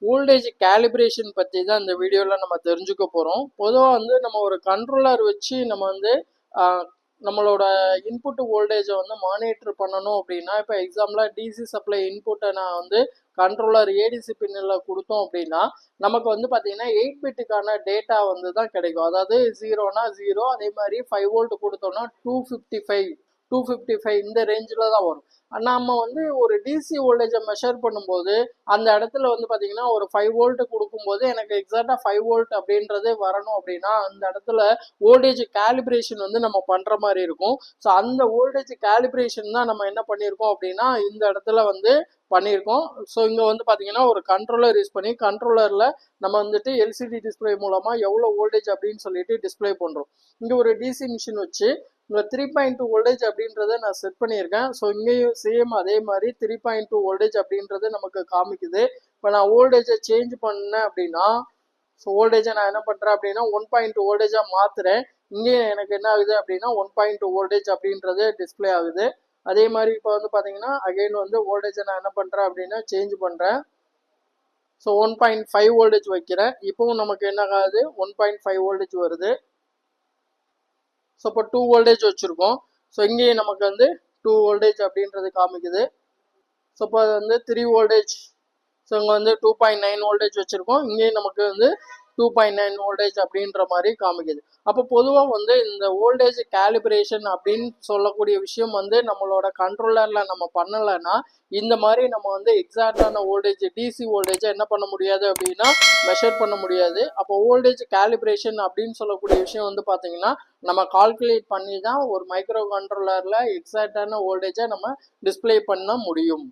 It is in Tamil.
வோல்டேஜ் கேலிப்ரேஷன் பற்றி தான் இந்த வீடியோவில் நம்ம தெரிஞ்சுக்க போகிறோம். பொதுவாக வந்து நம்ம ஒரு கண்ட்ரோலர் வச்சு நம்ம வந்து நம்மளோட இன்புட் வோல்டேஜை வந்து மானிட்டர் பண்ணணும் அப்படின்னா, இப்போ எக்ஸாம்பிளாக டிசி சப்ளை இன்புட்டை நான் வந்து கண்ட்ரோலர் ஏடிசி பின்னில் கொடுத்தோம் அப்படின்னா நமக்கு வந்து பார்த்தீங்கன்னா 8 பிட்டுக்கான டேட்டா வந்து தான் கிடைக்கும். அதாவது 0னா 0, அதே மாதிரி 5 வோல்ட் கொடுத்தோம்னா 255 இந்த ரேஞ்சில் தான் வரும். நம்ம வந்து ஒரு டிசி வோல்டேஜை மெஷர் பண்ணும்போது அந்த இடத்துல வந்து பார்த்தீங்கன்னா ஒரு 5 வோல்ட் கொடுக்கும்போது எனக்கு எக்ஸாக்டாக 5 வோல்ட் அப்படின்றது வரணும் அப்படின்னா அந்த இடத்துல வோல்டேஜ் கேலிப்ரேஷன் வந்து நம்ம பண்ணுற மாதிரி இருக்கும். ஸோ அந்த வோல்டேஜ் கேலிப்ரேஷன் தான் நம்ம என்ன பண்ணியிருக்கோம் அப்படின்னா இந்த இடத்துல வந்து பண்ணியிருக்கோம். ஸோ இங்கே வந்து பார்த்தீங்கன்னா ஒரு கண்ட்ரோலர் யூஸ் பண்ணி கண்ட்ரோலரில் நம்ம வந்துட்டு எல்சிடி டிஸ்பிளே மூலமாக எவ்வளோ வோல்டேஜ் அப்படின்னு சொல்லிட்டு டிஸ்பிளே பண்ணுறோம். இங்கே ஒரு டிசி மிஷின் வச்சு இங்கே 3.2 வோல்டேஜ் அப்படின்றத நான் செட் பண்ணியிருக்கேன். ஸோ இங்கேயும் சேம் அதே மாதிரி 3.2 வோல்டேஜ் அப்படின்றது நமக்கு காமிக்குது. இப்போ நான் வோல்டேஜை சேஞ்ச் பண்ணேன் அப்படின்னா ஸோ வோல்டேஜை நான் என்ன பண்ணுறேன் அப்படின்னா 1.2 வோல்டேஜாக மாற்றுறேன். இங்கேயும் எனக்கு என்ன ஆகுது அப்படின்னா 1.2 வோல்டேஜ் அப்படின்றது டிஸ்பிளே ஆகுது. அதே மாதிரி இப்போ வந்து பார்த்தீங்கன்னா அகைன் வந்து வோல்டேஜை நான் என்ன பண்ணுறேன் அப்படின்னா சேஞ்ச் பண்ணுறேன். ஸோ 1.5 வோல்டேஜ் வைக்கிறேன். இப்போவும் நமக்கு என்ன ஆகுது 1.5 வோல்டேஜ் வருது. ஸோ இப்போ 2 வோல்டேஜ் வச்சுருக்கோம். ஸோ இங்கேயும் நமக்கு வந்து 2 வோல்டேஜ் அப்படின்றது காமிக்குது. ஸோ இப்போ அது வந்து 3 வோல்டேஜ். ஸோ இங்கே வந்து 2.9 வோல்டேஜ் வச்சுருக்கோம். இங்கேயும் நமக்கு வந்து 2.9 வோல்டேஜ் அப்படின்ற மாதிரி காமிக்குது. அப்போ பொதுவாக வந்து இந்த வோல்டேஜ் கேலிப்ரேஷன் அப்படின்னு சொல்லக்கூடிய விஷயம் வந்து நம்மளோட கண்ட்ரோலரில் நம்ம பண்ணலைன்னா இந்த மாதிரி நம்ம வந்து எக்ஸாக்டான வோல்டேஜ் டிசி வோல்டேஜை என்ன பண்ண முடியாது அப்படின்னா மெஷர் பண்ண முடியாது. அப்போ வோல்டேஜ் கேலிப்ரேஷன் அப்படின்னு சொல்லக்கூடிய விஷயம் வந்து பார்த்தீங்கன்னா நம்ம கால்குலேட் பண்ணி தான் ஒரு மைக்ரோ கண்ட்ரோலரில் எக்ஸாக்டான வோல்டேஜை நம்ம டிஸ்பிளே பண்ண முடியும்.